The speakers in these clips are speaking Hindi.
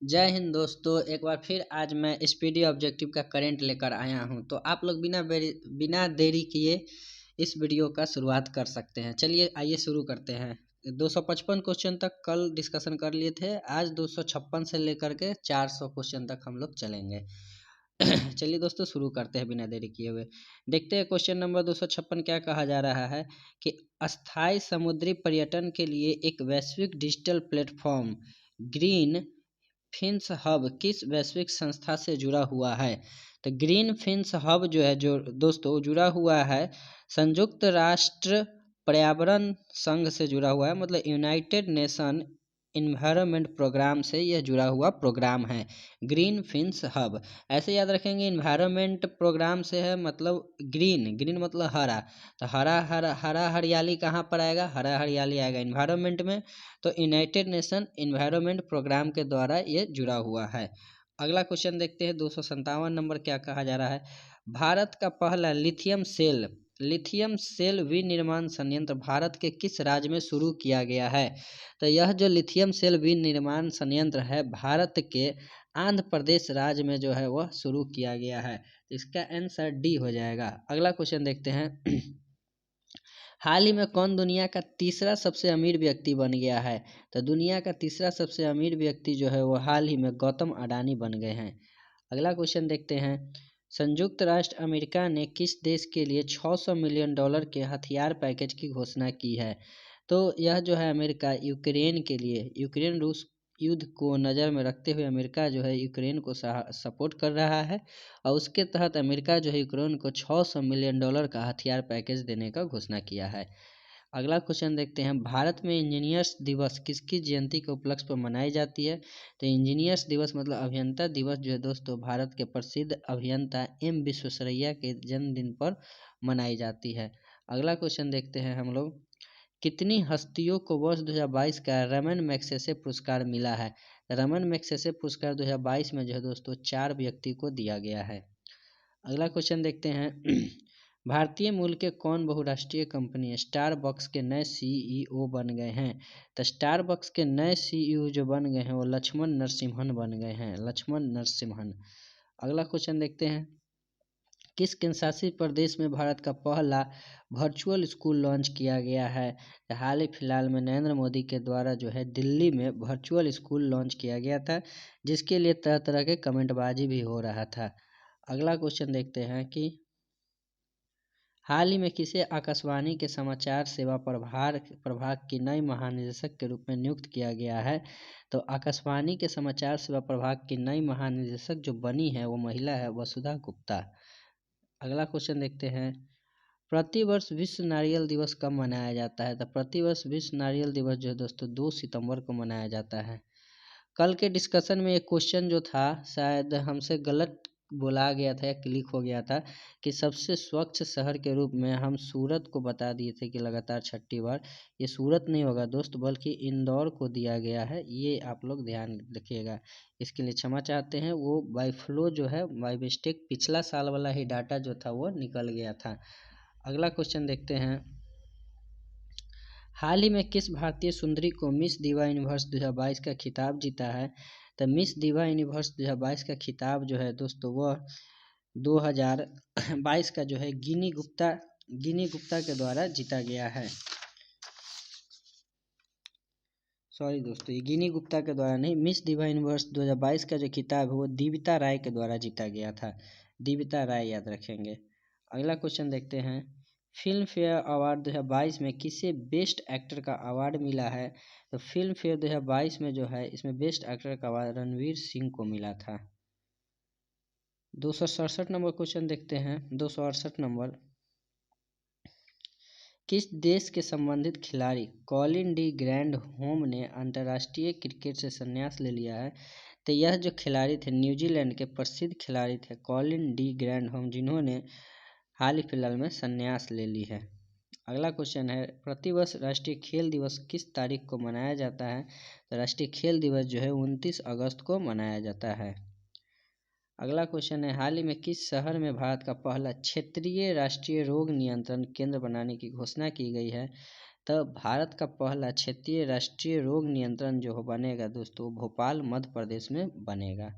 जय हिंद दोस्तों। एक बार फिर आज मैं स्पीडी ऑब्जेक्टिव का करंट लेकर आया हूं, तो आप लोग बिना देरी किए इस वीडियो का शुरुआत कर सकते हैं। चलिए आइए शुरू करते हैं। 255 क्वेश्चन तक कल डिस्कशन कर लिए थे। आज 256 से लेकर के 400 क्वेश्चन तक हम लोग चलेंगे। चलिए दोस्तों शुरू करते हैं बिना देरी किए हुए। देखते हैं क्वेश्चन नंबर 256 क्या कहा जा रहा है कि अस्थाई समुद्री पर्यटन के लिए एक वैश्विक digital platform green fins hub किस वैश्विक संस्था से जुड़ा हुआ है। तो ग्रीन फिन्स हब जो है जो दोस्तों जुड़ा हुआ है संयुक्त राष्ट्र पर्यावरण संघ से जुड़ा हुआ है, मतलब यूनाइटेड नेशन इन्वायरमेंट प्रोग्राम से यह जुड़ा हुआ प्रोग्राम है ग्रीन फिन्स हब। ऐसे याद रखेंगे, इन्वायरमेंट प्रोग्राम से है मतलब ग्रीन, ग्रीन मतलब हरा, तो हरा हरा हरा हरियाली कहाँ पर आएगा, हरा हरियाली आएगा इन्वायरमेंट में। तो यूनाइटेड नेशन इन्वायरमेंट प्रोग्राम के द्वारा ये जुड़ा हुआ है। अगला क्वेश्चन देखते हैं 257 नंबर क्या कहा जा रहा है। भारत का पहला लिथियम सेल विनिर्माण संयंत्र भारत के किस राज्य में शुरू किया गया है। तो यह जो लिथियम सेल विनिर्माण संयंत्र है भारत के आंध्र प्रदेश राज्य में जो है वह शुरू किया गया है। तो इसका आंसर डी हो जाएगा। अगला क्वेश्चन देखते हैं। हाल ही में कौन दुनिया का तीसरा सबसे अमीर व्यक्ति बन गया है। तो दुनिया का तीसरा सबसे अमीर व्यक्ति जो है वो हाल ही में गौतम अडानी बन गए हैं। अगला क्वेश्चन देखते हैं। संयुक्त राष्ट्र अमेरिका ने किस देश के लिए 600 मिलियन डॉलर के हथियार पैकेज की घोषणा की है। तो यह जो है अमेरिका यूक्रेन के लिए, यूक्रेन रूस युद्ध को नज़र में रखते हुए अमेरिका जो है यूक्रेन को सपोर्ट कर रहा है और उसके तहत अमेरिका जो है यूक्रेन को 600 मिलियन डॉलर का हथियार पैकेज देने का घोषणा किया है। अगला क्वेश्चन देखते हैं। भारत में इंजीनियर्स दिवस किसकी जयंती के उपलक्ष्य पर मनाई जाती है। तो इंजीनियर्स दिवस मतलब अभियंता दिवस जो है दोस्तों भारत के प्रसिद्ध अभियंता एम विश्वेश्वरैया के जन्मदिन पर मनाई जाती है। अगला क्वेश्चन देखते हैं हम लोग। कितनी हस्तियों को वर्ष 2022 का रमन मैग्सेसे पुरस्कार मिला है। रमन मैग्सेसे पुरस्कार 2022 में जो है दोस्तों 4 व्यक्ति को दिया गया है। अगला क्वेश्चन देखते हैं। भारतीय मूल के कौन बहुराष्ट्रीय कंपनी स्टारबक्स के नए सीईओ बन गए हैं। तो स्टारबक्स के नए सीईओ जो बन गए हैं वो लक्ष्मण नरसिम्हन बन गए हैं, लक्ष्मण नरसिम्हन। अगला क्वेश्चन देखते हैं। किस केंद्रशासित प्रदेश में भारत का पहला वर्चुअल स्कूल लॉन्च किया गया है। हाल ही फिलहाल में नरेंद्र मोदी के द्वारा जो है दिल्ली में वर्चुअल स्कूल लॉन्च किया गया था, जिसके लिए तरह तरह के कमेंटबाजी भी हो रहा था। अगला क्वेश्चन देखते हैं कि हाल ही में किसे आकाशवाणी के समाचार सेवा प्रभाग की नई महानिदेशक के रूप में नियुक्त किया गया है। तो आकाशवाणी के समाचार सेवा प्रभाग की नई महानिदेशक जो बनी है वो महिला है, वसुधा गुप्ता। अगला क्वेश्चन देखते हैं। प्रतिवर्ष विश्व नारियल दिवस कब मनाया जाता है। तो प्रतिवर्ष विश्व नारियल दिवस जो है दोस्तों 2 सितंबर को मनाया जाता है। कल के डिस्कशन में एक क्वेश्चन जो था शायद हमसे गलत बोला गया था या क्लिक हो गया था कि सबसे स्वच्छ शहर के रूप में हम सूरत को बता दिए थे कि लगातार 6ठी बार। ये सूरत नहीं होगा दोस्त, बल्कि इंदौर को दिया गया है, ये आप लोग ध्यान रखिएगा। इसके लिए क्षमा चाहते हैं, वो बाई फ्लो जो है बाई मिस्टेक पिछला साल वाला ही डाटा जो था वो निकल गया था। अगला क्वेश्चन देखते हैं। हाल ही में किस भारतीय सुंदरी को मिस दिवा यूनिवर्स 2022 का खिताब जीता है। तो मिस दिवा यूनिवर्स 2022 का खिताब जो है दोस्तों वह 2022 का जो है गिनी गुप्ता के द्वारा जीता गया है। सॉरी दोस्तों, ये गिनी गुप्ता के द्वारा नहीं, मिस दिवा यूनिवर्स 2022 का जो खिताब है वो दीविता राय के द्वारा जीता गया था। दीविता राय याद रखेंगे। अगला क्वेश्चन देखते हैं। फिल्म फेयर अवार्ड 2022 में किसे बेस्ट एक्टर का अवार्ड मिला है। तो फिल्म फेयर 2022 में जो है इसमें बेस्ट एक्टर का अवार्ड रणवीर सिंह को मिला था। 267 नंबर क्वेश्चन देखते हैं। 268 नंबर। किस देश के संबंधित खिलाड़ी कॉलिन डी ग्रैंड होम ने अंतर्राष्ट्रीय क्रिकेट से संन्यास ले लिया है। तो यह जो खिलाड़ी थे न्यूजीलैंड के प्रसिद्ध खिलाड़ी थे कॉलिन डी ग्रैंड होम, जिन्होंने हाल ही फिलहाल में संन्यास ले ली है। अगला क्वेश्चन है। प्रतिवर्ष राष्ट्रीय खेल दिवस किस तारीख को मनाया जाता है। तो राष्ट्रीय खेल दिवस जो है 29 अगस्त को मनाया जाता है। अगला क्वेश्चन है। हाल ही में किस शहर में भारत का पहला क्षेत्रीय राष्ट्रीय रोग नियंत्रण केंद्र बनाने की घोषणा की गई है। तो भारत का पहला क्षेत्रीय राष्ट्रीय रोग नियंत्रण जो बनेगा दोस्तों, भोपाल मध्य प्रदेश में बनेगा।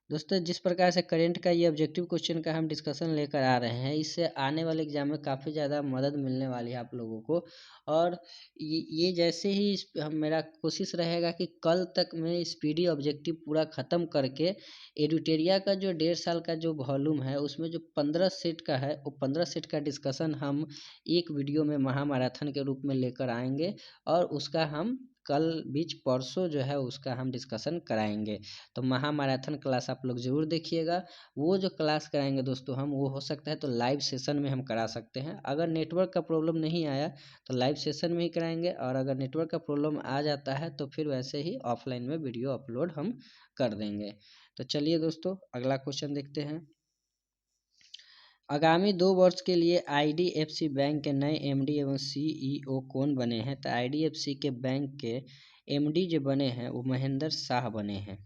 दोस्तों जिस प्रकार से करेंट का ये ऑब्जेक्टिव क्वेश्चन का हम डिस्कशन लेकर आ रहे हैं, इससे आने वाले एग्जाम में काफ़ी ज़्यादा मदद मिलने वाली है आप लोगों को। और ये जैसे ही मेरा कोशिश रहेगा कि कल तक मैं स्पीडी ऑब्जेक्टिव पूरा ख़त्म करके एडुटेरिया का जो 1.5 साल का जो वॉल्यूम है उसमें जो 15 सेट का है, वो 15 सेट का डिस्कशन हम एक वीडियो में महामैराथन के रूप में लेकर आएंगे और उसका हम कल बीच परसों जो है उसका हम डिस्कशन कराएंगे। तो महामैराथन क्लास आप लोग ज़रूर देखिएगा। वो जो क्लास कराएंगे दोस्तों हम, वो हो सकता है तो लाइव सेशन में हम करा सकते हैं। अगर नेटवर्क का प्रॉब्लम नहीं आया तो लाइव सेशन में ही कराएंगे, और अगर नेटवर्क का प्रॉब्लम आ जाता है तो फिर वैसे ही ऑफलाइन में वीडियो अपलोड हम कर देंगे। तो चलिए दोस्तों अगला क्वेश्चन देखते हैं। आगामी 2 वर्ष के लिए IDFC बैंक के नए MD एवं CEO कौन बने हैं? तो IDFC के बैंक के MD जो बने हैं वो महेंद्र शाह बने हैं।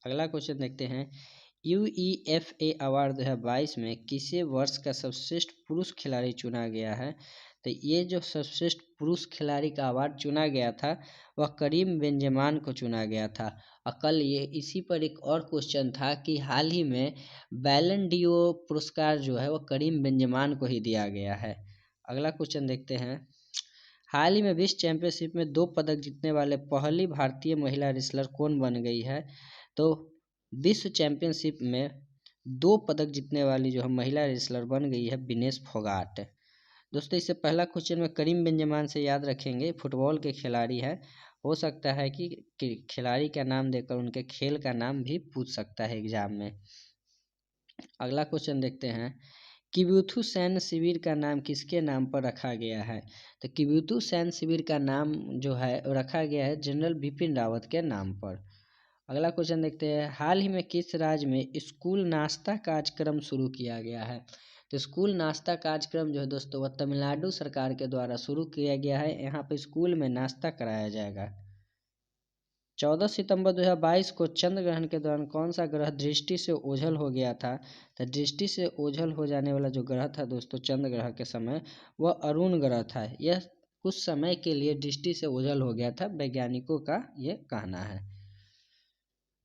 अगला क्वेश्चन देखते हैं। UEFA अवार्ड 2022 में किसे वर्ष का सर्वश्रेष्ठ पुरुष खिलाड़ी चुना गया है? तो ये जो सर्वश्रेष्ठ पुरुष खिलाड़ी का अवार्ड चुना गया था वह करीम बेंजेमान को चुना गया था। और कल ये इसी पर एक और क्वेश्चन था कि हाल ही में बैलन डिओ पुरस्कार जो है वो करीम बेंजेमान को ही दिया गया है। अगला क्वेश्चन देखते हैं। हाल ही में विश्व चैंपियनशिप में 2 पदक जीतने वाले पहली भारतीय महिला रेसलर कौन बन गई है? तो विश्व चैंपियनशिप में 2 पदक जीतने वाली जो है महिला रेसलर बन गई है विनेश फोगाट। दोस्तों इससे पहला क्वेश्चन में करीम बेंजेमान से याद रखेंगे, फुटबॉल के खिलाड़ी है। हो सकता है कि खिलाड़ी का नाम देकर उनके खेल का नाम भी पूछ सकता है एग्जाम में। अगला क्वेश्चन देखते हैं। किब्युथु सैन्य शिविर का नाम किसके नाम पर रखा गया है? तो किब्युथु सैन्य शिविर का नाम जो है रखा गया है जनरल बिपिन रावत के नाम पर। अगला क्वेश्चन देखते हैं। हाल ही में किस राज्य में स्कूल नाश्ता कार्यक्रम शुरू किया गया है? तो स्कूल नाश्ता कार्यक्रम जो है दोस्तों वह तमिलनाडु सरकार के द्वारा शुरू किया गया है। यहाँ पे स्कूल में नाश्ता कराया जाएगा। 14 सितंबर 2022 को चंद्र ग्रहण के दौरान कौन सा ग्रह दृष्टि से ओझल हो गया था? तो दृष्टि से ओझल हो जाने वाला जो ग्रह था दोस्तों चंद्र ग्रह के समय, वह अरुण ग्रह था। यह कुछ समय के लिए दृष्टि से ओझल हो गया था, वैज्ञानिकों का ये कहना है।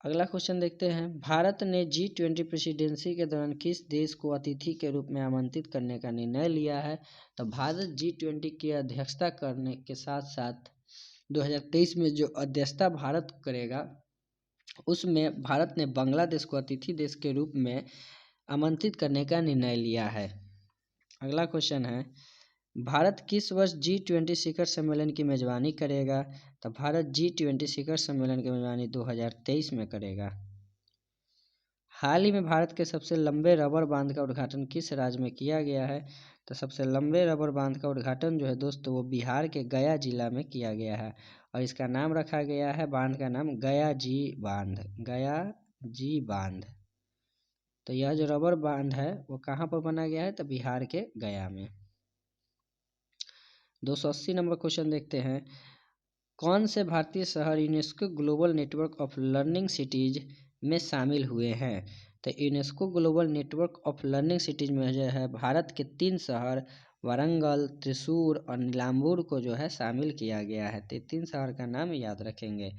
अगला क्वेश्चन देखते हैं। भारत ने G20 प्रेसिडेंसी के दौरान किस देश को अतिथि के रूप में आमंत्रित करने का निर्णय लिया है? तो भारत G20 की अध्यक्षता करने के साथ साथ 2023 में जो अध्यक्षता भारत करेगा उसमें भारत ने बांग्लादेश को अतिथि देश के रूप में आमंत्रित करने का निर्णय लिया है। अगला क्वेश्चन है। भारत किस वर्ष G20 शिखर सम्मेलन की मेजबानी करेगा? तो भारत G20 शिखर सम्मेलन की मेजबानी 2023 में करेगा। हाल ही में भारत के सबसे लंबे रबर बांध का उद्घाटन किस राज्य में किया गया है? तो सबसे लंबे रबर बांध का उद्घाटन जो है दोस्तों वो बिहार के गया जिला में किया गया है, और इसका नाम रखा गया है, बांध का नाम गया जी बांध, गया जी बांध। तो यह जो रबर बांध है वो कहाँ पर बना गया है? तो बिहार के गया में। 280 नंबर क्वेश्चन देखते हैं। कौन से भारतीय शहर UNESCO global network of learning cities में शामिल हुए हैं? तो UNESCO global network of learning cities में जो है भारत के 3 शहर वारंगल, त्रिशूर और नीलाम्बूर को जो है शामिल किया गया है। तो 3 शहर का नाम याद रखेंगे।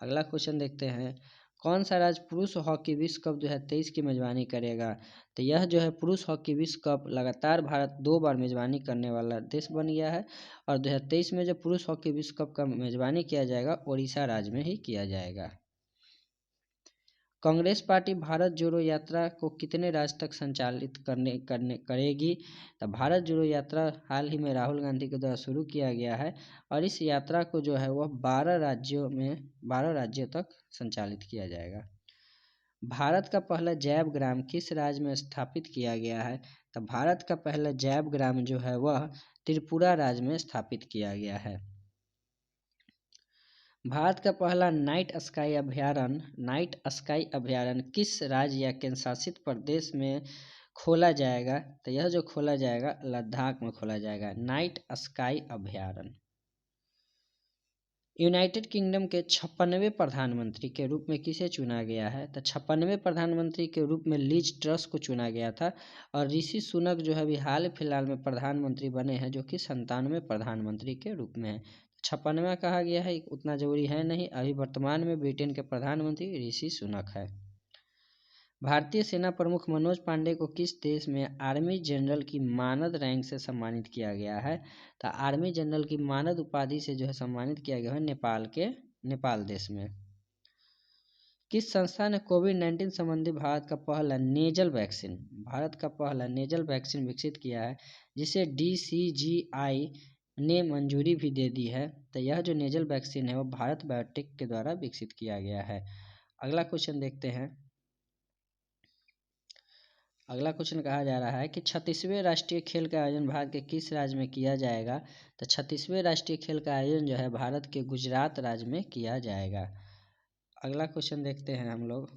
अगला क्वेश्चन देखते हैं। कौन सा राज्य पुरुष हॉकी विश्व कप 2023 की मेजबानी करेगा? तो यह जो है पुरुष हॉकी विश्व कप लगातार भारत 2 बार मेजबानी करने वाला देश बन गया है, और 2023 में जो पुरुष हॉकी विश्व कप का मेजबानी किया जाएगा ओडिशा राज्य में ही किया जाएगा। कांग्रेस पार्टी भारत जोड़ो यात्रा को कितने राज्य तक संचालित करेगी? तो भारत जोड़ो यात्रा हाल ही में राहुल गांधी के द्वारा शुरू किया गया है, और इस यात्रा को जो है वह 12 राज्यों तक संचालित किया जाएगा। भारत का पहला जैव ग्राम किस राज्य में स्थापित किया गया है? तो भारत का पहला जैव ग्राम जो है वह त्रिपुरा राज्य में स्थापित किया गया है। भारत का पहला नाइट स्काई अभयारण्य किस राज्य या केंद्र शासित प्रदेश में खोला जाएगा? तो यह जो खोला जाएगा लद्दाख में खोला जाएगा, नाइट स्काई अभयारण्य। यूनाइटेड किंगडम के 56वें प्रधानमंत्री के रूप में किसे चुना गया है? तो 56वें प्रधानमंत्री के रूप में लीज ट्रस को चुना गया था। और ऋषि सुनक जो है अभी हाल फिलहाल में प्रधानमंत्री बने हैं, जो कि 97वें प्रधानमंत्री के रूप में है। 56वां कहा गया है, उतना जरूरी है नहीं। अभी वर्तमान में ब्रिटेन के प्रधानमंत्री ऋषि सुनक है। भारतीय सेना प्रमुख मनोज पांडे को किस देश में आर्मी जनरल की मानद रैंक से सम्मानित किया गया है? तो आर्मी जनरल की मानद उपाधि से जो है सम्मानित किया गया है नेपाल देश में। किस संस्था ने कोविड-19 संबंधी भारत का पहला नेजल वैक्सीन विकसित किया है, जिसे DCGI ने मंजूरी भी दे दी है? तो यह जो नेजल वैक्सीन है वो भारत बायोटेक के द्वारा विकसित किया गया है। अगला क्वेश्चन देखते हैं। अगला क्वेश्चन कहा जा रहा है कि 36वें राष्ट्रीय खेल का आयोजन भारत के किस राज्य में किया जाएगा? तो 36वें राष्ट्रीय खेल का आयोजन जो है भारत के गुजरात राज्य में किया जाएगा। अगला क्वेश्चन देखते हैं हम लोग।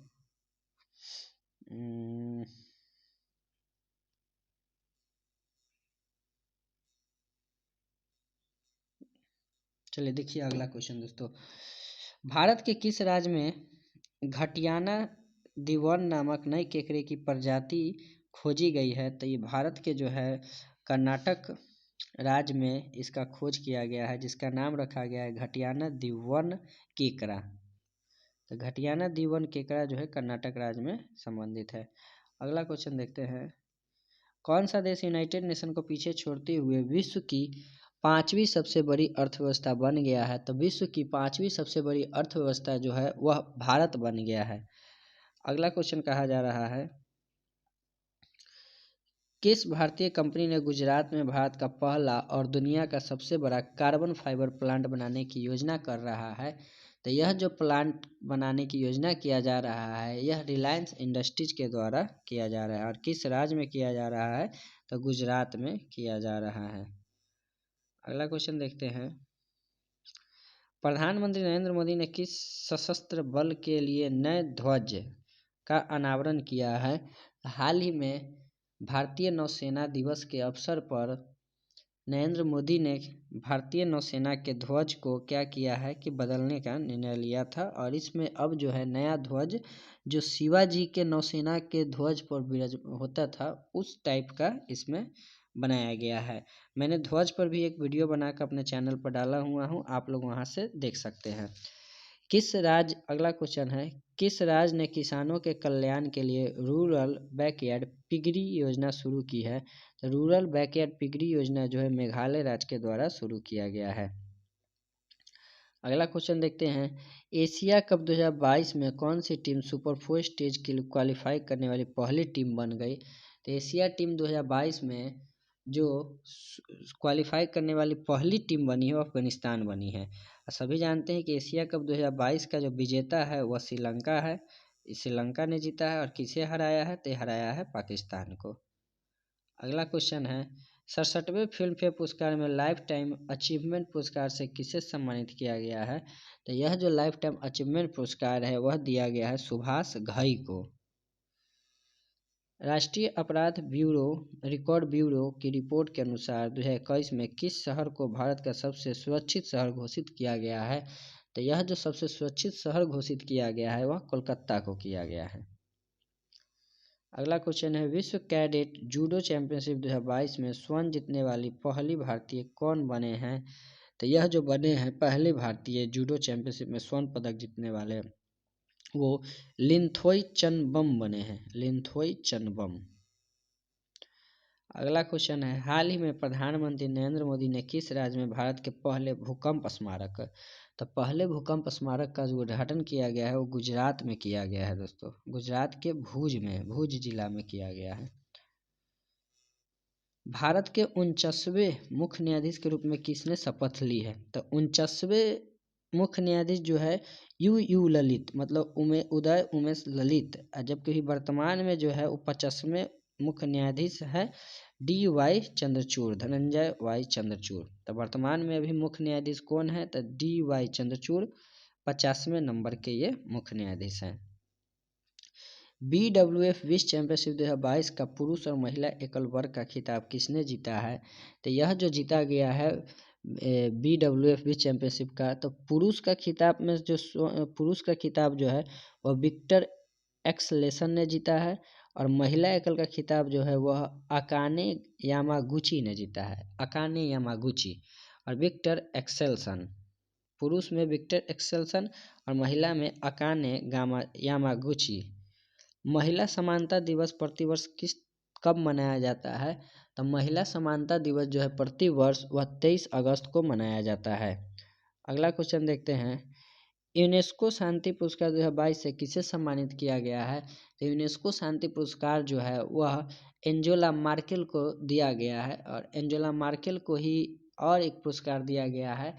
चलिए देखिए अगला क्वेश्चन दोस्तों। भारत के किस राज्य में घटियाना दिवन नामक नई केकड़े की प्रजाति खोजी गई है? तो ये भारत के जो है कर्नाटक राज्य में इसका खोज किया गया है, जिसका नाम रखा गया है घटियाना दिवन केकड़ा। तो घटियाना दिवन केकड़ा जो है कर्नाटक राज्य में संबंधित है। अगला क्वेश्चन देखते हैं। कौन सा देश यूनाइटेड नेशन को पीछे छोड़ते हुए विश्व की 5वीं सबसे बड़ी अर्थव्यवस्था बन गया है? तो विश्व की 5वीं सबसे बड़ी अर्थव्यवस्था जो है वह भारत बन गया है। अगला क्वेश्चन कहा जा रहा है, किस भारतीय कंपनी ने गुजरात में भारत का पहला और दुनिया का सबसे बड़ा कार्बन फाइबर प्लांट बनाने की योजना कर रहा है? तो यह जो प्लांट बनाने की योजना किया जा रहा है यह रिलायंस इंडस्ट्रीज के द्वारा किया जा रहा है। और किस राज्य में किया जा रहा है? तो गुजरात में किया जा रहा है। अगला क्वेश्चन देखते हैं। प्रधानमंत्री नरेंद्र मोदी ने किस सशस्त्र बल के लिए नए ध्वज का अनावरण किया है? हाल ही में भारतीय नौसेना दिवस के अवसर पर नरेंद्र मोदी ने भारतीय नौसेना के ध्वज को क्या किया है कि बदलने का निर्णय लिया था। और इसमें अब जो है नया ध्वज जो शिवाजी के नौसेना के ध्वज पर विराज होता था उस टाइप का इसमें बनाया गया है। मैंने ध्वज पर भी एक वीडियो बनाकर अपने चैनल पर डाला हुआ हूँ, आप लोग वहाँ से देख सकते हैं। अगला क्वेश्चन है, किस राज्य ने किसानों के कल्याण के लिए रूरल बैकयार्ड पिगरी योजना शुरू की है? तो रूरल बैकयार्ड पिगरी योजना जो है मेघालय राज्य के द्वारा शुरू किया गया है। अगला क्वेश्चन देखते हैं। एशिया कप 2022 में कौन सी टीम सुपर 4 स्टेज के लिए क्वालिफाई करने वाली पहली टीम बन गई? तो एशिया टीम 2022 में जो क्वालिफाई करने वाली पहली टीम बनी है वो अफगानिस्तान बनी है। सभी जानते हैं कि एशिया कप 2022 का जो विजेता है वह श्रीलंका है। श्रीलंका ने जीता है। और किसे हराया है? तो हराया है पाकिस्तान को। अगला क्वेश्चन है, 67वें फिल्म फेयर पुरस्कार में लाइफ टाइम अचीवमेंट पुरस्कार से किसे सम्मानित किया गया है? तो यह जो लाइफ टाइम अचीवमेंट पुरस्कार है वह दिया गया है सुभाष घई को। राष्ट्रीय अपराध ब्यूरो रिकॉर्ड ब्यूरो की रिपोर्ट के अनुसार 2021 में किस शहर को भारत का सबसे सुरक्षित शहर घोषित किया गया है? तो यह जो सबसे सुरक्षित शहर घोषित किया गया है वह कोलकाता को किया गया है। अगला क्वेश्चन है, विश्व कैडेट जूडो चैंपियनशिप 2022 में स्वर्ण जीतने वाली पहली भारतीय कौन बने हैं? तो यह जो बने हैं पहले भारतीय जूडो चैंपियनशिप में स्वर्ण पदक जीतने वाले वो लिंथोई चनबम बने हैं, लिंथोई चनबम। अगला क्वेश्चन है, हाल ही में प्रधानमंत्री नरेंद्र मोदी ने किस राज्य में भारत के पहले भूकंप स्मारक, तो पहले भूकंप स्मारक का जो उद्घाटन किया गया है वो गुजरात में किया गया है दोस्तों। गुजरात के भुज जिला में किया गया है। भारत के 49वें मुख्य न्यायाधीश के रूप में किसने शपथ ली है? तो 49वें मुख्य न्यायाधीश जो है यू ललित मतलब उदय उमेश ललित, जबकि वर्तमान में जो है वो 50वें मुख्य न्यायाधीश है DY चंद्रचूड़, धनंजय वाई चंद्रचूड़। तो वर्तमान में अभी मुख्य न्यायाधीश कौन है? तो DY चंद्रचूड़ 50वें नंबर के ये मुख्य न्यायाधीश हैं। BWF विश्व चैंपियनशिप 2022 का पुरुष और महिला एकल वर्ग का खिताब किसने जीता है? तो यह जो जीता गया है BWF चैंपियनशिप का। तो पुरुष का खिताब में पुरुष का खिताब जो है वह विक्टर एक्सलेसन ने जीता है, और महिला एकल का खिताब जो है वह अकाने यामागुची ने जीता है, अकाने यामागुची और विक्टर एक्सेल्सन। पुरुष में विक्टर एक्सेल्सन और महिला में अकाने यामागुची। महिला समानता दिवस प्रतिवर्ष कब मनाया जाता है? तो महिला समानता दिवस जो है प्रतिवर्ष वह 23 अगस्त को मनाया जाता है। अगला क्वेश्चन देखते हैं, यूनेस्को शांति पुरस्कार 2022 से किसे सम्मानित किया गया है? तो यूनेस्को शांति पुरस्कार जो है वह एंजेला मार्केल को दिया गया है, और एंजेला मार्केल को ही और एक पुरस्कार दिया गया है,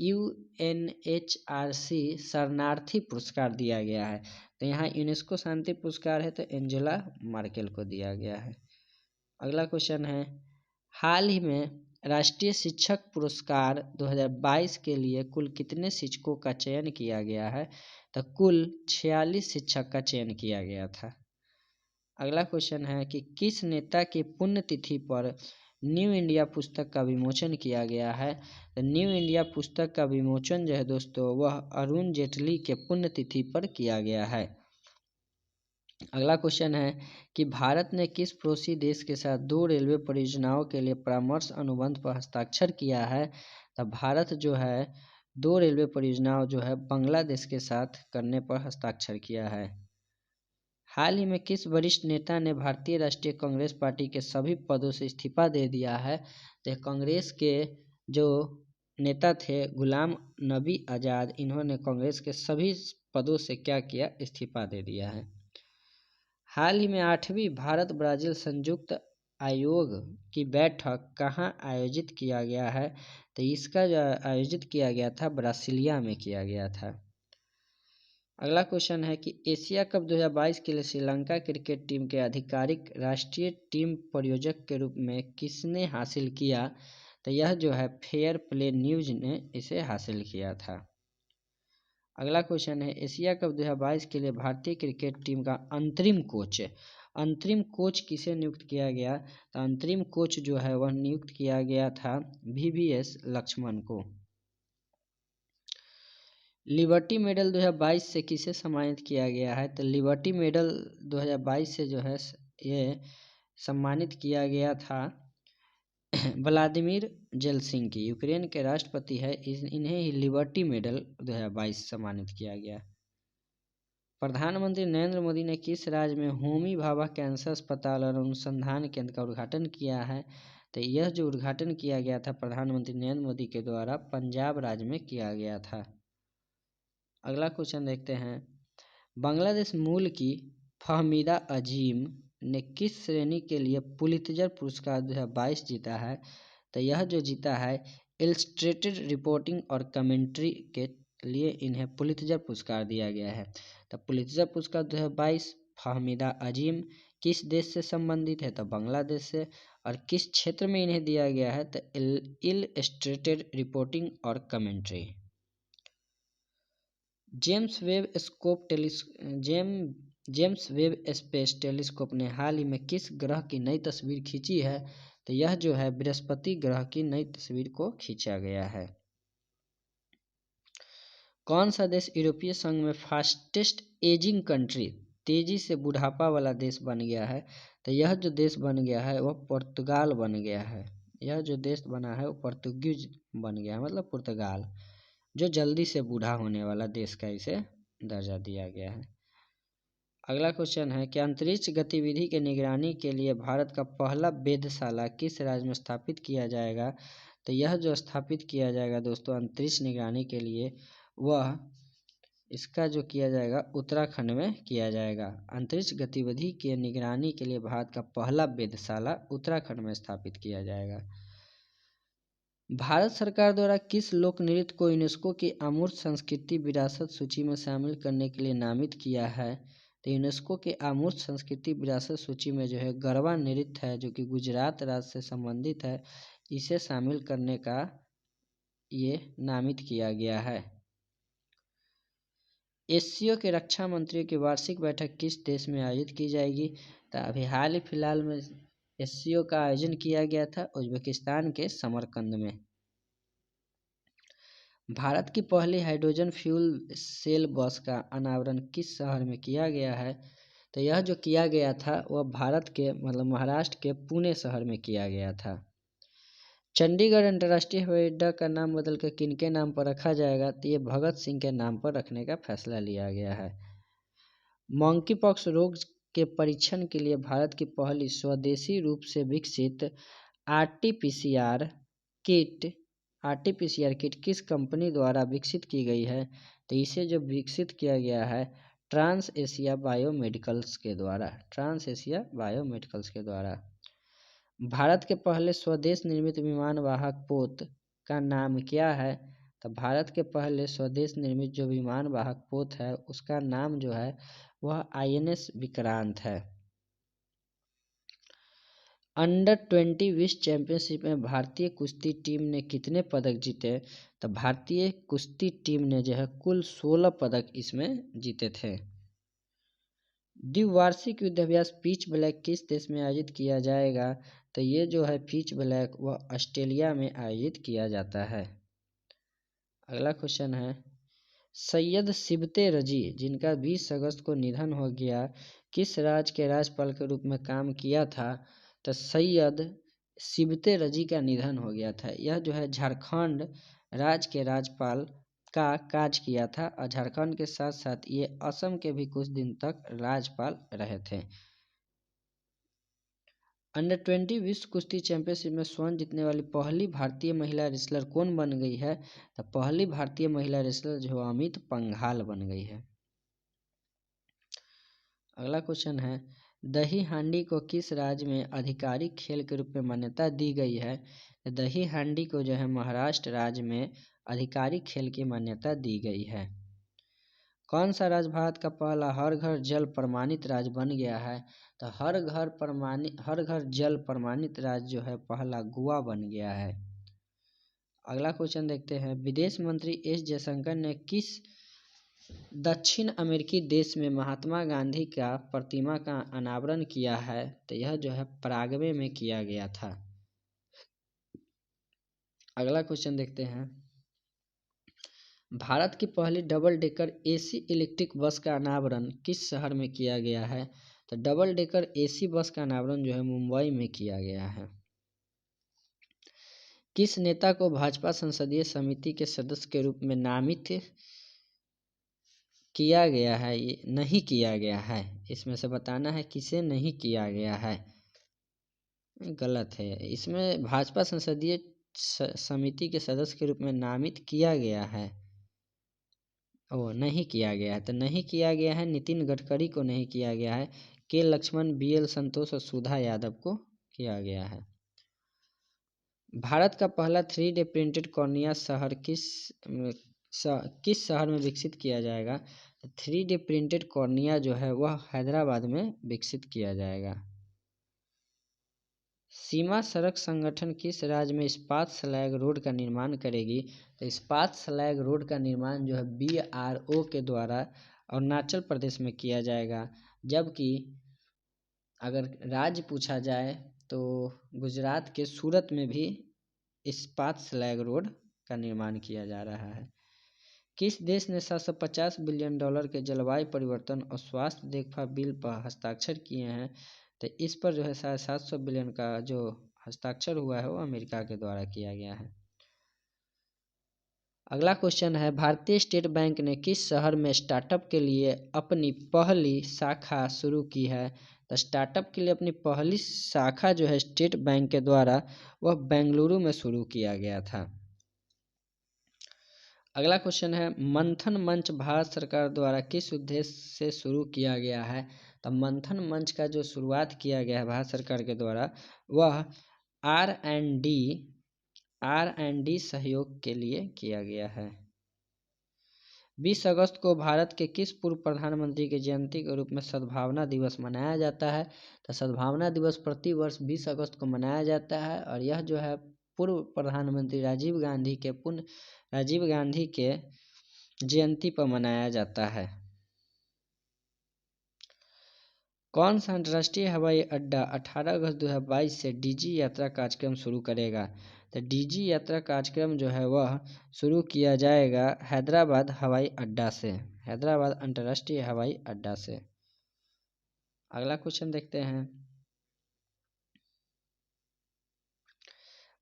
UNHRC शरणार्थी पुरस्कार दिया गया है। तो यहाँ यूनेस्को शांति पुरस्कार है तो एंजेला मार्केल को दिया गया है। अगला क्वेश्चन है, हाल ही में राष्ट्रीय शिक्षक पुरस्कार 2022 के लिए कुल कितने शिक्षकों का चयन किया गया है? तो कुल 46 शिक्षक का चयन किया गया था। अगला क्वेश्चन है कि किस नेता की पुण्यतिथि पर न्यू इंडिया पुस्तक का विमोचन किया गया है? तो न्यू इंडिया पुस्तक का विमोचन जो है दोस्तों वह अरुण जेटली के पुण्यतिथि पर किया गया है। अगला क्वेश्चन है कि भारत ने किस पड़ोसी देश के साथ 2 रेलवे परियोजनाओं के लिए परामर्श अनुबंध पर हस्ताक्षर किया है? तो भारत जो है 2 रेलवे परियोजनाओं जो है बांग्लादेश के साथ करने पर हस्ताक्षर किया है। हाल ही में किस वरिष्ठ नेता ने भारतीय राष्ट्रीय कांग्रेस पार्टी के सभी पदों से इस्तीफा दे दिया है? तो कांग्रेस के जो नेता थे गुलाम नबी आज़ाद, इन्होंने कांग्रेस के सभी पदों से क्या किया? इस्तीफा दे दिया है। हाल ही में 8वीं भारत ब्राज़ील संयुक्त आयोग की बैठक कहाँ आयोजित किया गया है? तो इसका जो आयोजित किया गया था ब्रासीलिया में किया गया था। अगला क्वेश्चन है कि एशिया कप 2022 के लिए श्रीलंका क्रिकेट टीम के आधिकारिक राष्ट्रीय टीम प्रायोजक के रूप में किसने हासिल किया? तो यह जो है फेयर प्ले न्यूज़ ने इसे हासिल किया था। अगला क्वेश्चन है, एशिया कप 2022 के लिए भारतीय क्रिकेट टीम का अंतरिम कोच किसे नियुक्त किया गया? तो अंतरिम कोच जो है वह नियुक्त किया गया था VVS लक्ष्मण को। लिबर्टी मेडल 2022 से किसे सम्मानित किया गया है? तो लिबर्टी मेडल 2022 से जो है ये सम्मानित किया गया था व्लादिमीर जेलसिंकी, यूक्रेन के राष्ट्रपति है, इन्हें ही लिबर्टी मेडल 2022 सम्मानित किया गया। प्रधानमंत्री नरेंद्र मोदी ने किस राज्य में होमी भाभा कैंसर अस्पताल और अनुसंधान केंद्र का उद्घाटन किया है? तो यह जो उद्घाटन किया गया था प्रधानमंत्री नरेंद्र मोदी के द्वारा पंजाब राज्य में किया गया था। अगला क्वेश्चन देखते हैं, बांग्लादेश मूल की फहमीदा अजीम ने किस श्रेणी के लिए पुलित्जर पुरस्कार 2022 जीता है? तो यह जो जीता है इलस्ट्रेटेड रिपोर्टिंग और कमेंट्री के लिए इन्हें पुलित्जर पुरस्कार दिया गया है। तो पुलित्जर पुरस्कार 2022 फहमीदा अजीम किस देश से संबंधित है? तो बांग्लादेश से। और किस क्षेत्र में इन्हें दिया गया है? तो इलस्ट्रेटेड रिपोर्टिंग और commentary. James Webb space telescope ने हाल ही में किस ग्रह की नई तस्वीर खींची है? तो यह जो है बृहस्पति ग्रह की नई तस्वीर को खींचा गया है। कौन सा देश यूरोपीय संघ में फास्टेस्ट एजिंग कंट्री, तेजी से बुढ़ापा वाला देश बन गया है? तो यह जो देश बन गया है वह पुर्तगाल बन गया है। यह जो देश बना है वो पुर्तगीज बन गया है, मतलब पुर्तगाल, जो जल्दी से बूढ़ा होने वाला देश का इसे दर्जा दिया गया है। अगला क्वेश्चन है कि अंतरिक्ष गतिविधि के निगरानी के लिए भारत का पहला वेधशाला किस राज्य में स्थापित किया जाएगा? तो यह जो स्थापित किया जाएगा दोस्तों अंतरिक्ष निगरानी के लिए वह इसका जो किया जाएगा उत्तराखंड में किया जाएगा। अंतरिक्ष गतिविधि के निगरानी के लिए भारत का पहला वेधशाला उत्तराखंड में स्थापित किया जाएगा। भारत सरकार द्वारा किस लोक नृत्य को यूनेस्को की अमूर्त संस्कृति विरासत सूची में शामिल करने के लिए नामित किया है? तो यूनेस्को के अमूर्त संस्कृति विरासत सूची में जो है गरबा नृत्य है, जो कि गुजरात राज्य से संबंधित है, इसे शामिल करने का ये नामित किया गया है। एससीओ के रक्षा मंत्रियों की वार्षिक बैठक किस देश में आयोजित की जाएगी? तो अभी हाल ही फिलहाल में एससीओ का आयोजन किया गया था उज्बेकिस्तान के समरकंद में। भारत की पहली हाइड्रोजन फ्यूल सेल बस का अनावरण किस शहर में किया गया है? तो यह जो किया गया था वह भारत के मतलब महाराष्ट्र के पुणे शहर में किया गया था। चंडीगढ़ अंतर्राष्ट्रीय हवाई अड्डा का नाम बदलकर किनके नाम पर रखा जाएगा? तो ये भगत सिंह के नाम पर रखने का फैसला लिया गया है। मंकी पॉक्स रोग के परीक्षण के लिए भारत की पहली स्वदेशी रूप से विकसित आरटी-पीसीआर किट किस कंपनी द्वारा विकसित की गई है? तो इसे जो विकसित किया गया है ट्रांस एशिया बायोमेडिकल्स के द्वारा। भारत के पहले स्वदेश निर्मित विमान वाहक पोत का नाम क्या है? तो भारत के पहले स्वदेश निर्मित जो विमान वाहक पोत है उसका नाम जो है वह INS विक्रांत है। अंडर 20 विश्व चैंपियनशिप में भारतीय कुश्ती टीम ने कितने पदक जीते? तो भारतीय कुश्ती टीम ने जो है कुल 16 पदक इसमें जीते थे। द्विवार्षिक युद्धाभ्यास पिच ब्लैक किस देश में आयोजित किया जाएगा? तो ये जो है पिच ब्लैक वह ऑस्ट्रेलिया में आयोजित किया जाता है। अगला क्वेश्चन है सैयद सिबते रजी जिनका 20 अगस्त को निधन हो गया किस राज्य के राज्यपाल के रूप में काम किया था? तो सैयद सिबते रजी का निधन हो गया था। यह जो है झारखंड राज्य के राज्यपाल का कार्य किया था और झारखंड के साथ साथ ये असम के भी कुछ दिन तक राज्यपाल रहे थे। अंडर 20 विश्व कुश्ती चैंपियनशिप में स्वर्ण जीतने वाली पहली भारतीय महिला रेसलर कौन बन गई है? तो पहली भारतीय महिला रेसलर जो अमित पंघाल बन गई है। अगला क्वेश्चन है दही हांडी को किस राज्य में आधिकारिक खेल के रूप में मान्यता दी गई है? दही हांडी को जो है महाराष्ट्र राज्य में आधिकारिक खेल की मान्यता दी गई है। कौन सा राज्य भारत का पहला हर घर जल प्रमाणित राज्य बन गया है? तो हर घर जल प्रमाणित राज्य जो है पहला गोवा बन गया है। अगला क्वेश्चन देखते हैं विदेश मंत्री एस जयशंकर ने किस दक्षिण अमेरिकी देश में महात्मा गांधी का प्रतिमा का अनावरण किया है? तो यह जो है पराग्वे में किया गया था। अगला क्वेश्चन देखते हैं भारत की पहली double decker AC electric bus का अनावरण किस शहर में किया गया है? तो डबल डेकर AC बस का अनावरण जो है मुंबई में किया गया है। किस नेता को भाजपा संसदीय समिति के सदस्य के रूप में नामित किया गया है? ये नहीं किया गया है। इसमें से बताना है किसे नहीं किया गया है। गलत है। इसमें भाजपा संसदीय समिति के सदस्य के रूप में नामित किया गया है। नहीं किया गया है। तो नहीं किया गया है नितिन गडकरी को नहीं किया गया है, के लक्ष्मण, BL संतोष और सुधा यादव को किया गया है। भारत का पहला 3D प्रिंटेड कॉर्निया शहर किस शहर में विकसित किया जाएगा? 3D प्रिंटेड कॉर्निया जो है वह हैदराबाद में विकसित किया जाएगा। सीमा सड़क संगठन किस राज्य में इस्पात स्लैग रोड का निर्माण करेगी? तो इस्पात स्लैग रोड का निर्माण जो है BRO के द्वारा अरुणाचल प्रदेश में किया जाएगा। जबकि अगर राज्य पूछा जाए तो गुजरात के सूरत में भी इस्पात स्लैग रोड का निर्माण किया जा रहा है। किस देश ने $750 बिलियन के जलवायु परिवर्तन और स्वास्थ्य देखभाल बिल पर हस्ताक्षर किए हैं? तो इस पर जो है 750 बिलियन का जो हस्ताक्षर हुआ है वो अमेरिका के द्वारा किया गया है। अगला क्वेश्चन है भारतीय स्टेट बैंक ने किस शहर में स्टार्टअप के लिए अपनी पहली शाखा शुरू की है? तो स्टार्टअप के लिए अपनी पहली शाखा जो है स्टेट बैंक के द्वारा वह बेंगलुरु में शुरू किया गया था। अगला क्वेश्चन है मंथन मंच भारत सरकार द्वारा किस उद्देश्य से शुरू किया गया है? तो मंथन मंच का जो शुरुआत किया गया है भारत सरकार के द्वारा वह R&D सहयोग के लिए किया गया है। 20 अगस्त को भारत के किस पूर्व प्रधानमंत्री की जयंती के रूप में सद्भावना दिवस मनाया जाता है? तो सद्भावना दिवस प्रतिवर्ष 20 अगस्त को मनाया जाता है और यह जो है पूर्व प्रधानमंत्री राजीव गांधी के जयंती पर मनाया जाता है। कौन सा अंतर्राष्ट्रीय हवाई अड्डा 18 अगस्त 2022 से DG यात्रा कार्यक्रम शुरू करेगा? तो डीजी यात्रा कार्यक्रम जो है वह शुरू किया जाएगा हैदराबाद हवाई अड्डा से, हैदराबाद अंतर्राष्ट्रीय हवाई अड्डा से। अगला क्वेश्चन देखते हैं,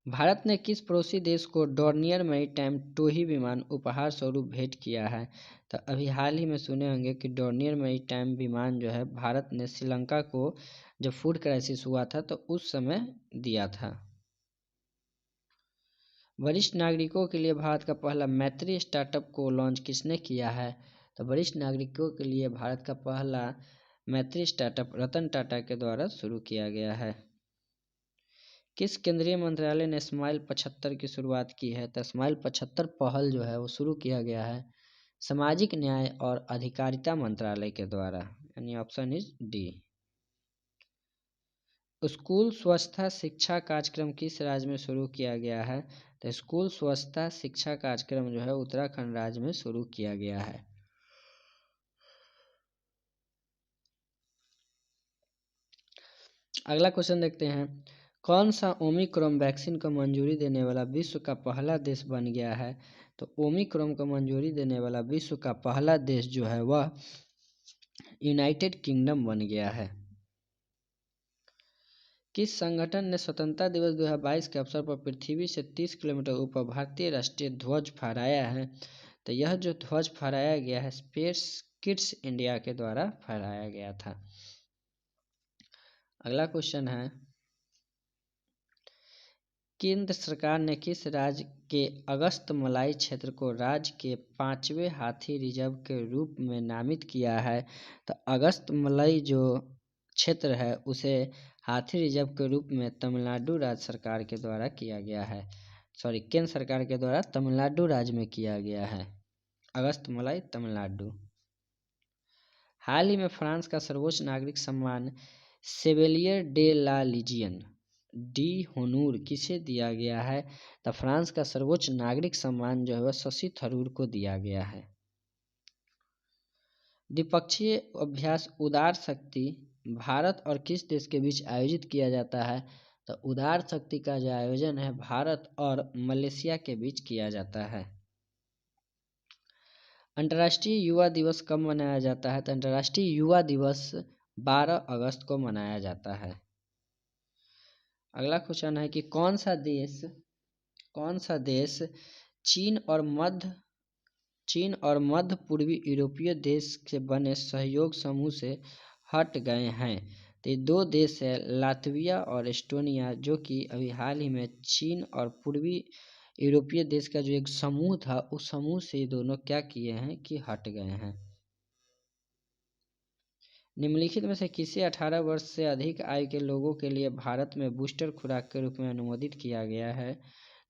भारत ने किस पड़ोसी देश को डॉर्नियर मैरीटाइम टोही विमान उपहार स्वरूप भेंट किया है? तो अभी हाल ही में सुने होंगे कि डॉर्नियर मैरीटाइम विमान जो है भारत ने श्रीलंका को जब फूड क्राइसिस हुआ था तो उस समय दिया था। वरिष्ठ नागरिकों के लिए भारत का पहला मैत्री स्टार्टअप को लॉन्च किसने किया है? तो वरिष्ठ नागरिकों के लिए भारत का पहला मैत्री स्टार्टअप रतन टाटा के द्वारा शुरू किया गया है। किस केंद्रीय मंत्रालय ने स्माइल 75 की शुरुआत की है? तो स्माइल 75 पहल जो है वो शुरू किया गया है सामाजिक न्याय और अधिकारिता मंत्रालय के द्वारा, यानी ऑप्शन इज डी। स्कूल स्वच्छता शिक्षा कार्यक्रम किस राज्य में शुरू किया गया है? तो स्कूल स्वच्छता शिक्षा कार्यक्रम जो है उत्तराखंड राज्य में शुरू किया गया है। अगला क्वेश्चन देखते हैं, कौन सा ओमिक्रॉन वैक्सीन को मंजूरी देने वाला विश्व का पहला देश बन गया है? तो ओमिक्रॉन को मंजूरी देने वाला विश्व का पहला देश जो है वह यूनाइटेड किंगडम बन गया है। किस संगठन ने स्वतंत्रता दिवस 2022 के अवसर पर पृथ्वी से 30 किलोमीटर ऊपर भारतीय राष्ट्रीय ध्वज फहराया है? तो यह जो ध्वज फहराया गया है स्पेस किड्स इंडिया के द्वारा फहराया गया था। अगला क्वेश्चन है, केंद्र सरकार ने किस राज्य के अगस्त मलाई क्षेत्र को राज्य के 5वें हाथी रिजर्व के रूप में नामित किया है? तो अगस्त मलाई जो क्षेत्र है उसे हाथी रिजर्व के रूप में तमिलनाडु राज्य सरकार के द्वारा किया गया है, केंद्र सरकार के द्वारा तमिलनाडु राज्य में किया गया है अगस्त मलाई तमिलनाडु। हाल ही में फ्रांस का सर्वोच्च नागरिक सम्मान सेवेलियर डे ला लीजियन डी होनूर किसे दिया गया है? तो फ्रांस का सर्वोच्च नागरिक सम्मान जो है वह शशि थरूर को दिया गया है। द्विपक्षीय अभ्यास उदार शक्ति भारत और किस देश के बीच आयोजित किया जाता है? तो उदार शक्ति का जो आयोजन है भारत और मलेशिया के बीच किया जाता है। अंतर्राष्ट्रीय युवा दिवस कब मनाया जाता है? तो अंतर्राष्ट्रीय युवा दिवस 12 अगस्त को मनाया जाता है। अगला क्वेश्चन है कि कौन सा देश चीन और मध्य पूर्वी यूरोपीय देश से बने सहयोग समूह से हट गए हैं? तो ये दो देश है लातविया और एस्टोनिया, जो कि अभी हाल ही में चीन और पूर्वी यूरोपीय देश का जो एक समूह था उस समूह से ये दोनों क्या किए हैं कि हट गए हैं। निम्नलिखित में से किसे 18 वर्ष से अधिक आयु के लोगों के लिए भारत में बूस्टर खुराक के रूप में अनुमोदित किया गया है?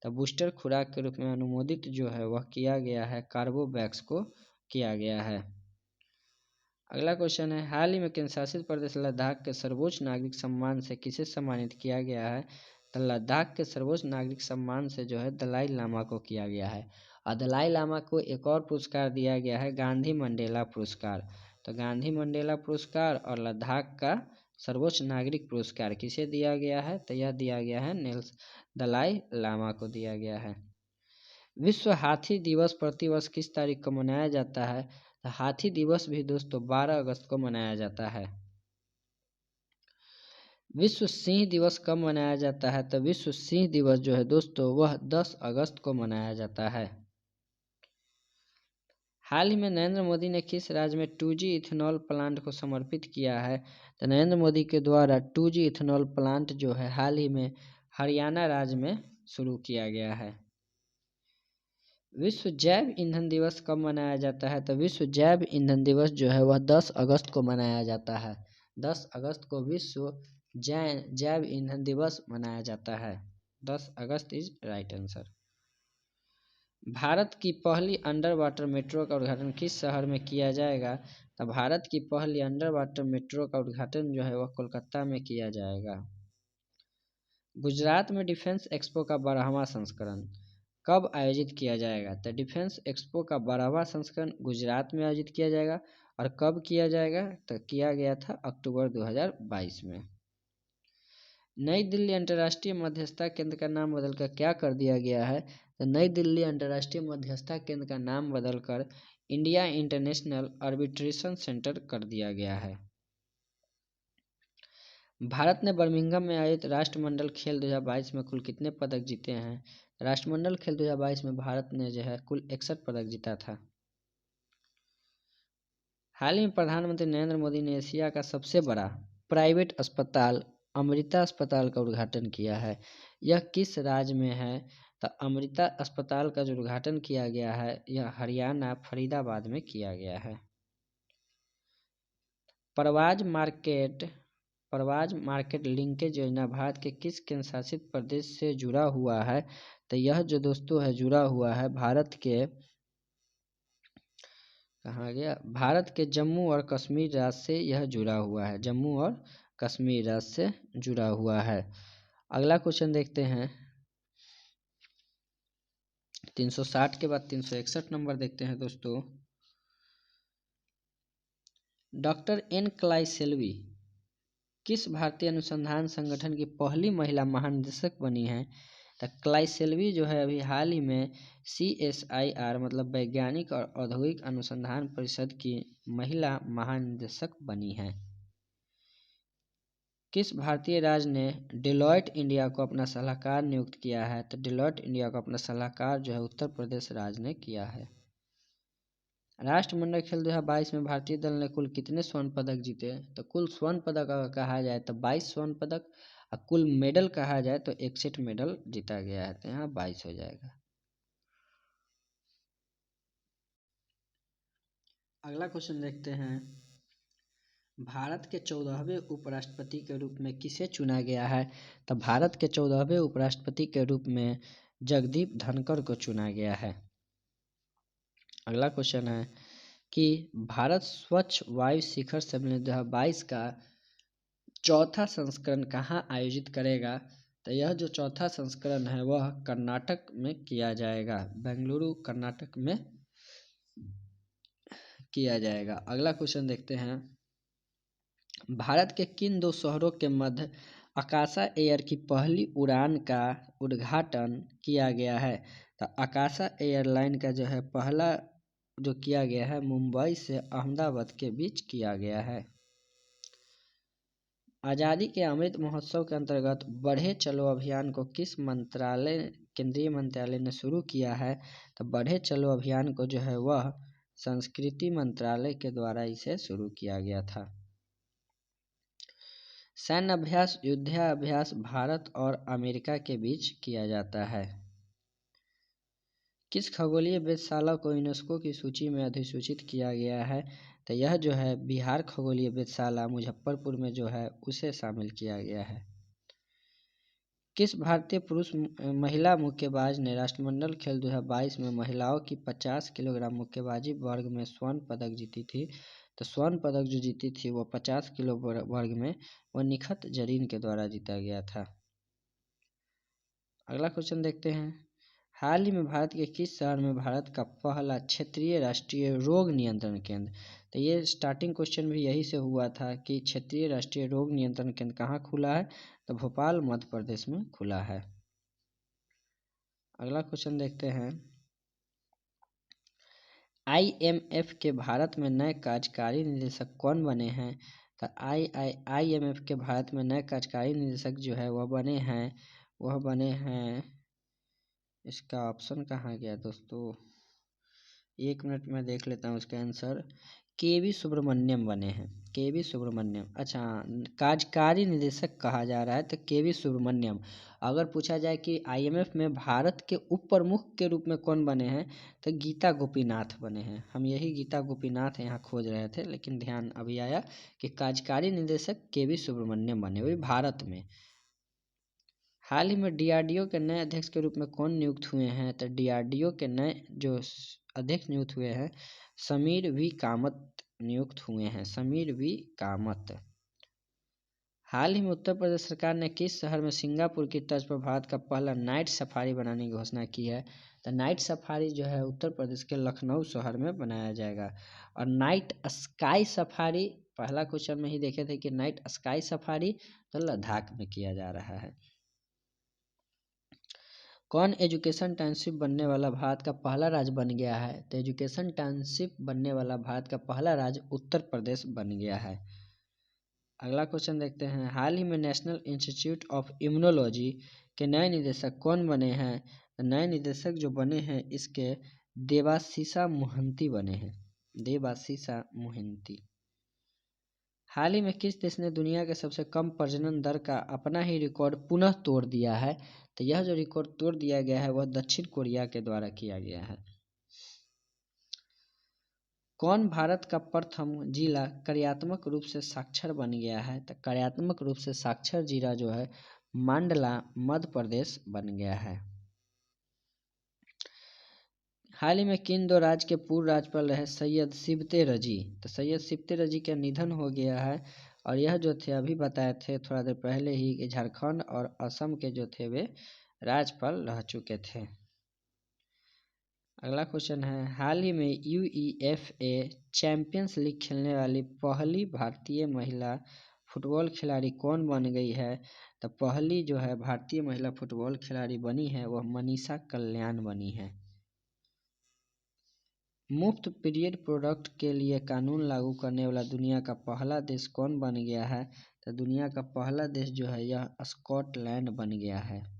तो बूस्टर खुराक के रूप में अनुमोदित जो है वह किया गया है कार्बोवैक्स को किया गया है। अगला क्वेश्चन है, हाल ही में केंद्र शासित प्रदेश लद्दाख के सर्वोच्च नागरिक सम्मान से किसे सम्मानित किया गया है? तो लद्दाख के सर्वोच्च नागरिक सम्मान से जो है दलाई लामा को किया गया है और दलाई लामा को एक और पुरस्कार दिया गया है गांधी मंडेला पुरस्कार। तो गांधी मंडेला पुरस्कार और लद्दाख का सर्वोच्च नागरिक पुरस्कार किसे दिया गया है? तो यह दिया गया है दलाई लामा को दिया गया है। विश्व हाथी दिवस प्रतिवर्ष किस तारीख को मनाया जाता है? तो हाथी दिवस भी दोस्तों 12 अगस्त को मनाया जाता है। विश्व सिंह दिवस कब मनाया जाता है? तो विश्व सिंह दिवस जो है दोस्तों वह 10 अगस्त को मनाया जाता है। हाल ही में नरेंद्र मोदी ने किस राज्य में 2G इथेनॉल प्लांट को समर्पित किया है? तो नरेंद्र मोदी के द्वारा 2G इथेनॉल प्लांट जो है हाल ही में हरियाणा राज्य में शुरू किया गया है। विश्व जैव ईंधन दिवस कब मनाया जाता है? तो विश्व जैव ईंधन दिवस जो है वह 10 अगस्त को मनाया जाता है। 10 अगस्त को विश्व जैव ईंधन दिवस मनाया जाता है। 10 अगस्त इज राइट आंसर। भारत की पहली अंडर वाटर मेट्रो का उद्घाटन किस शहर में किया जाएगा? तो भारत की पहली अंडर वाटर मेट्रो का उद्घाटन जो है वह कोलकाता में किया जाएगा। गुजरात में डिफेंस एक्सपो का 12वां संस्करण कब आयोजित किया जाएगा? तो डिफेंस एक्सपो का 12वां संस्करण गुजरात में आयोजित किया जाएगा और कब किया जाएगा? तो किया गया था अक्टूबर 2022 में। नई दिल्ली अंतर्राष्ट्रीय मध्यस्थता केंद्र का नाम बदलकर क्या कर दिया गया है? तो नई दिल्ली अंतर्राष्ट्रीय मध्यस्थता केंद्र का नाम बदलकर इंडिया इंटरनेशनल आर्बिट्रेशन सेंटर कर दिया गया है। भारत ने बर्मिंघम में आयोजित राष्ट्रमंडल खेल 2022 में कुल कितने पदक जीते हैं? राष्ट्रमंडल खेल 2022 में भारत ने जो है कुल 61 पदक जीता था। हाल ही में प्रधानमंत्री नरेंद्र मोदी ने एशिया का सबसे बड़ा प्राइवेट अस्पताल अमृता अस्पताल का उद्घाटन किया है। यह किस राज्य में है? तो अमृता अस्पताल का जो उद्घाटन किया गया है यह हरियाणा फरीदाबाद में किया गया है। परवाज मार्केट लिंकेज योजना भारत के किस केंद्र शासित प्रदेश से जुड़ा हुआ है? तो यह जो दोस्तों है जुड़ा हुआ है भारत के कहाँ गया भारत के जम्मू और कश्मीर राज्य से यह जुड़ा हुआ है। जम्मू और कश्मीर राज्य से जुड़ा हुआ है। अगला क्वेश्चन देखते हैं 360 के बाद 361 नंबर देखते हैं दोस्तों। डॉक्टर एन क्लाइसेल्वी किस भारतीय अनुसंधान संगठन की पहली महिला महानिदेशक बनी है? तो क्लाइसेल्वी जो है अभी हाल ही में CSIR मतलब वैज्ञानिक और औद्योगिक अनुसंधान परिषद की महिला महानिदेशक बनी है। किस भारतीय राज्य ने डेलॉयट इंडिया को अपना सलाहकार नियुक्त किया है? तो डेलॉयट इंडिया को अपना सलाहकार जो है उत्तर प्रदेश राज्य ने किया है। राष्ट्रमंडल खेल 2022 में भारतीय दल ने कुल कितने स्वर्ण पदक जीते? तो कुल स्वर्ण पदक अगर कहा जाए तो 22 स्वर्ण पदक और कुल मेडल कहा जाए तो 61 मेडल जीता गया है। तो यहाँ 22 हो जाएगा। अगला क्वेश्चन देखते हैं भारत के 14वें उपराष्ट्रपति के रूप में किसे चुना गया है? तो भारत के 14वें उपराष्ट्रपति के रूप में जगदीप धनखड़ को चुना गया है। अगला क्वेश्चन है कि भारत स्वच्छ वायु शिखर सम्मेलन 2022 का चौथा संस्करण कहाँ आयोजित करेगा? तो यह जो चौथा संस्करण है वह कर्नाटक में किया जाएगा। बेंगलुरु कर्नाटक में किया जाएगा। अगला क्वेश्चन देखते हैं भारत के किन दो शहरों के मध्य आकाशा एयर की पहली उड़ान का उद्घाटन किया गया है? तो आकाशा एयरलाइन का जो है पहला जो किया गया है मुंबई से अहमदाबाद के बीच किया गया है। आज़ादी के अमृत महोत्सव के अंतर्गत बढ़े चलो अभियान को किस केंद्रीय मंत्रालय ने शुरू किया है? तो बढ़े चलो अभियान को जो है वह संस्कृति मंत्रालय के द्वारा इसे शुरू किया गया था। सैन्य अभ्यास युद्धाभ्यास भारत और अमेरिका के बीच किया जाता है। किस खगोलीय वेधशाला को यूनेस्को की सूची में अधिसूचित किया गया है? तो यह जो है बिहार खगोलीय वेधशाला मुजफ्फरपुर में जो है उसे शामिल किया गया है। किस भारतीय महिला मुक्केबाज ने राष्ट्रमंडल खेल 2022 में महिलाओं की 50 किलोग्राम मुक्केबाजी वर्ग में स्वर्ण पदक जीती थी? तो स्वर्ण पदक जो जीती थी वो 50 किलो वर्ग में वह निखत जरीन के द्वारा जीता गया था। अगला क्वेश्चन देखते हैं हाल ही में भारत के किस शहर में भारत का पहला क्षेत्रीय राष्ट्रीय रोग नियंत्रण केंद्र? तो ये स्टार्टिंग क्वेश्चन भी यही से हुआ था कि क्षेत्रीय राष्ट्रीय रोग नियंत्रण केंद्र कहाँ खुला है? तो भोपाल मध्य प्रदेश में खुला है। अगला क्वेश्चन देखते हैं IMF के भारत में नए कार्यकारी निदेशक कौन बने हैं? तो IMF के भारत में नए कार्यकारी निदेशक जो है वह बने हैं इसका ऑप्शन कहाँ गया दोस्तों? 1 मिनट में देख लेता हूँ उसका आंसर। KV सुब्रमण्यम बने हैं। KV सुब्रमण्यम। अच्छा, कार्यकारी निदेशक कहा जा रहा है तो KV सुब्रमण्यम। अगर पूछा जाए कि IMF में भारत के उप प्रमुख के रूप में कौन बने हैं तो गीता गोपीनाथ बने हैं। हम यही गीता गोपीनाथ यहाँ खोज रहे थे लेकिन ध्यान अभी आया कि कार्यकारी निदेशक KV सुब्रमण्यम बने हुए भारत में। हाल ही में DRDO के नए अध्यक्ष के रूप में कौन नियुक्त हुए हैं? तो DRDO के नए जो अध्यक्ष नियुक्त हुए हैं समीर वी कामत नियुक्त हुए हैं। समीर वी कामत। हाल ही में उत्तर प्रदेश सरकार ने किस शहर में सिंगापुर की तर्ज पर भारत का पहला नाइट सफारी बनाने की घोषणा की है? तो नाइट सफारी जो है उत्तर प्रदेश के लखनऊ शहर में बनाया जाएगा और नाइट स्काई सफारी पहला क्वेश्चन में ही देखे थे कि नाइट स्काई सफारी तो लद्दाख में किया जा रहा है। कौन एजुकेशन टाउनशिप बनने वाला भारत का पहला राज्य बन गया है? तो एजुकेशन टाउनशिप बनने वाला भारत का पहला राज्य उत्तर प्रदेश बन गया है। अगला क्वेश्चन देखते हैं, हाल ही में नेशनल इंस्टीट्यूट ऑफ इम्यूनोलॉजी के नए निदेशक कौन बने हैं? नए निदेशक जो बने हैं इसके देवाशीषा मोहंती बने हैं, देवाशीषा मोहंती। हाल ही में किस देश ने दुनिया के सबसे कम प्रजनन दर का अपना ही रिकॉर्ड पुनः तोड़ दिया है? तो यह जो रिकॉर्ड तोड़ दिया गया है वह दक्षिण कोरिया के द्वारा किया गया है। कौन भारत का प्रथम जिला कार्यात्मक रूप से साक्षर बन गया है? तो कार्यात्मक रूप से साक्षर जिला जो है मंडला मध्य प्रदेश बन गया है। हाल ही में किन दो राज्य के पूर्व राज्यपाल रहे सैयद सिबते रजी? तो सैयद सिबते रजी का निधन हो गया है और यह जो थे अभी बताए थे थोड़ा देर पहले ही कि झारखंड और असम के जो थे वे राज्यपाल रह चुके थे। अगला क्वेश्चन है, हाल ही में UEFA चैंपियंस लीग खेलने वाली पहली भारतीय महिला फुटबॉल खिलाड़ी कौन बन गई है? तो पहली जो है भारतीय महिला फुटबॉल खिलाड़ी बनी है वह मनीषा कल्याण बनी है। मुफ्त पीरियड प्रोडक्ट के लिए कानून लागू करने वाला दुनिया का पहला देश कौन बन गया है? तो दुनिया का पहला देश जो है यह स्कॉटलैंड बन गया है।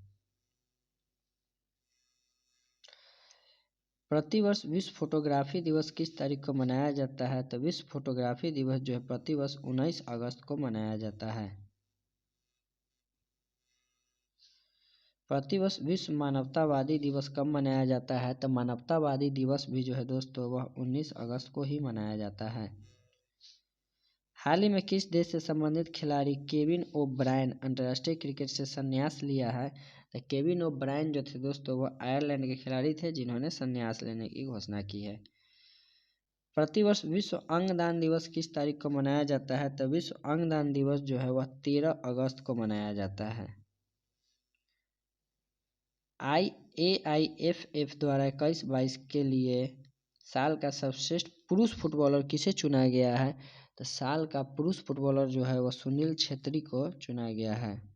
प्रतिवर्ष विश्व फोटोग्राफी दिवस किस तारीख को मनाया जाता है? तो विश्व फोटोग्राफी दिवस जो है प्रतिवर्ष 19 अगस्त को मनाया जाता है। प्रतिवर्ष विश्व मानवतावादी दिवस कब मनाया जाता है? तो मानवतावादी दिवस भी जो है दोस्तों वह 19 अगस्त को ही मनाया जाता है। हाल ही में किस देश से संबंधित खिलाड़ी केविन ओब्रायन अंतर्राष्ट्रीय क्रिकेट से संन्यास लिया है? तो केविन ओब्रायन जो थे दोस्तों वह आयरलैंड के खिलाड़ी थे जिन्होंने संन्यास लेने की घोषणा की है। प्रतिवर्ष विश्व अंगदान दिवस किस तारीख को मनाया जाता है? तो विश्व अंगदान दिवस जो है वह 13 अगस्त को मनाया जाता है। AIFF द्वारा 21-22 के लिए साल का सर्वश्रेष्ठ पुरुष फुटबॉलर किसे चुना गया है? तो साल का पुरुष फुटबॉलर जो है वह सुनील छेत्री को चुना गया है।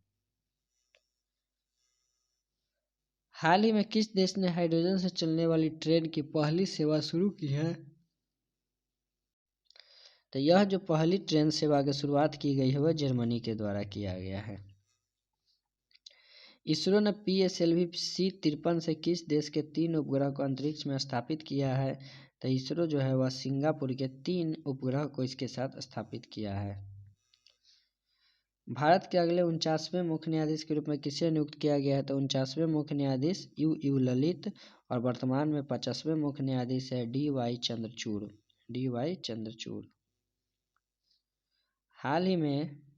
हाल ही में किस देश ने हाइड्रोजन से चलने वाली ट्रेन की पहली सेवा शुरू की है? तो यह जो पहली ट्रेन सेवा की शुरुआत की गई है वह जर्मनी के द्वारा किया गया है। इसरो ने PSLV C-53 से किस देश के 3 उपग्रह को अंतरिक्ष में स्थापित किया है? तो इसरो जो है वह सिंगापुर के 3 उपग्रह को इसके साथ स्थापित किया है। भारत के अगले 49वें मुख्य न्यायाधीश के रूप में किसे नियुक्त किया गया है? तो 49वें मुख्य न्यायाधीश U ललित और वर्तमान में 50वें मुख्य न्यायाधीश है DY चंद्रचूड़। हाल ही में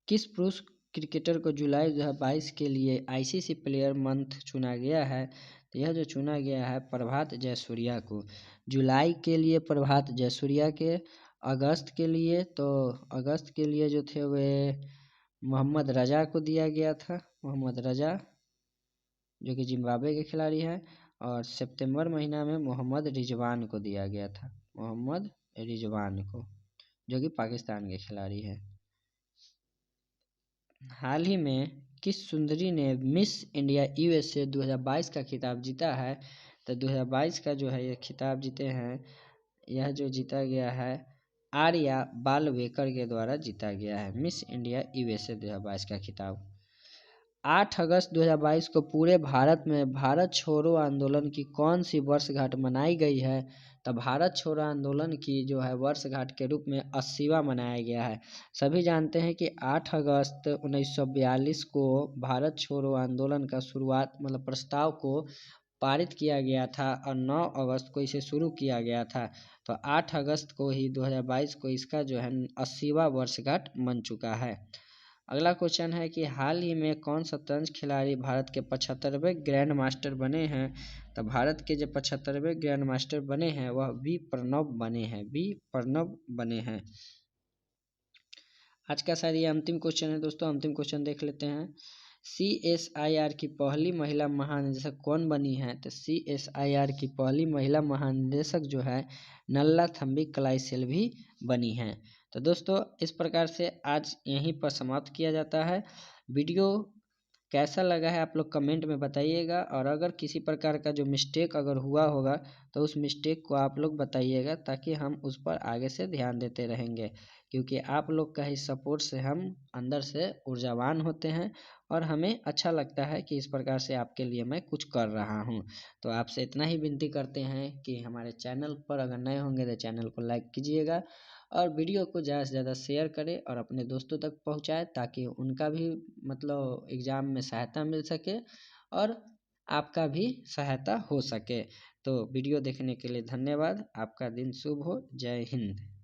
किस पुरुष क्रिकेटर को जुलाई 2022 के लिए ICC प्लेयर मंथ चुना गया है? तो यह जो चुना गया है प्रभात जयसूर्या को। जुलाई के लिए प्रभात जयसूर्या के, अगस्त के लिए जो थे वे मोहम्मद रजा को दिया गया था, मोहम्मद रजा जो कि जिम्बाब्वे के खिलाड़ी हैं, और सितंबर महीना में मोहम्मद रिजवान को दिया गया था, मोहम्मद रिजवान को जो कि पाकिस्तान के खिलाड़ी हैं। हाल ही में किस सुंदरी ने मिस इंडिया USA 2022 का खिताब जीता है? तो 2022 का जो है ये खिताब जीते हैं, यह जो जीता गया है आर्या बालवेकर के द्वारा जीता गया है मिस इंडिया USA 2022 का खिताब। 8 अगस्त 2022 को पूरे भारत में भारत छोड़ो आंदोलन की कौन सी वर्षगांठ मनाई गई है? तो भारत छोड़ो आंदोलन की जो है वर्षगांठ के रूप में 80वां मनाया गया है। सभी जानते हैं कि 8 अगस्त 1942 को भारत छोड़ो आंदोलन का शुरुआत प्रस्ताव को पारित किया गया था और 9 अगस्त को इसे शुरू किया गया था। तो 8 अगस्त को ही 2022 को इसका जो है 80वां वर्षगांठ बन चुका है। अगला क्वेश्चन है कि हाल ही में कौन शतरंज खिलाड़ी भारत के 75वें ग्रैंड मास्टर बने हैं? तो भारत के जो 75वें ग्रैंड मास्टर बने हैं वह वी प्रणव बने हैं। आज का शायद ये अंतिम क्वेश्चन है दोस्तों, अंतिम क्वेश्चन देख लेते हैं। CSIR की पहली महिला महानिदेशक कौन बनी है? तो CSIR की पहली महिला महानिदेशक जो है नल्लाथम्बी कलाइसेल्वी बनी है। तो दोस्तों इस प्रकार से आज यहीं पर समाप्त किया जाता है। वीडियो कैसा लगा है आप लोग कमेंट में बताइएगा, और अगर किसी प्रकार का जो मिस्टेक अगर हुआ होगा तो उस मिस्टेक को आप लोग बताइएगा, ताकि हम उस पर आगे से ध्यान देते रहेंगे, क्योंकि आप लोग का ही सपोर्ट से हम अंदर से ऊर्जावान होते हैं और हमें अच्छा लगता है कि इस प्रकार से आपके लिए मैं कुछ कर रहा हूं। तो आपसे इतना ही विनती करते हैं कि हमारे चैनल पर अगर नए होंगे तो चैनल को लाइक कीजिएगा और वीडियो को ज़्यादा से ज़्यादा शेयर करें और अपने दोस्तों तक पहुंचाएं, ताकि उनका भी मतलब एग्ज़ाम में सहायता मिल सके और आपका भी सहायता हो सके। तो वीडियो देखने के लिए धन्यवाद। आपका दिन शुभ हो। जय हिंद।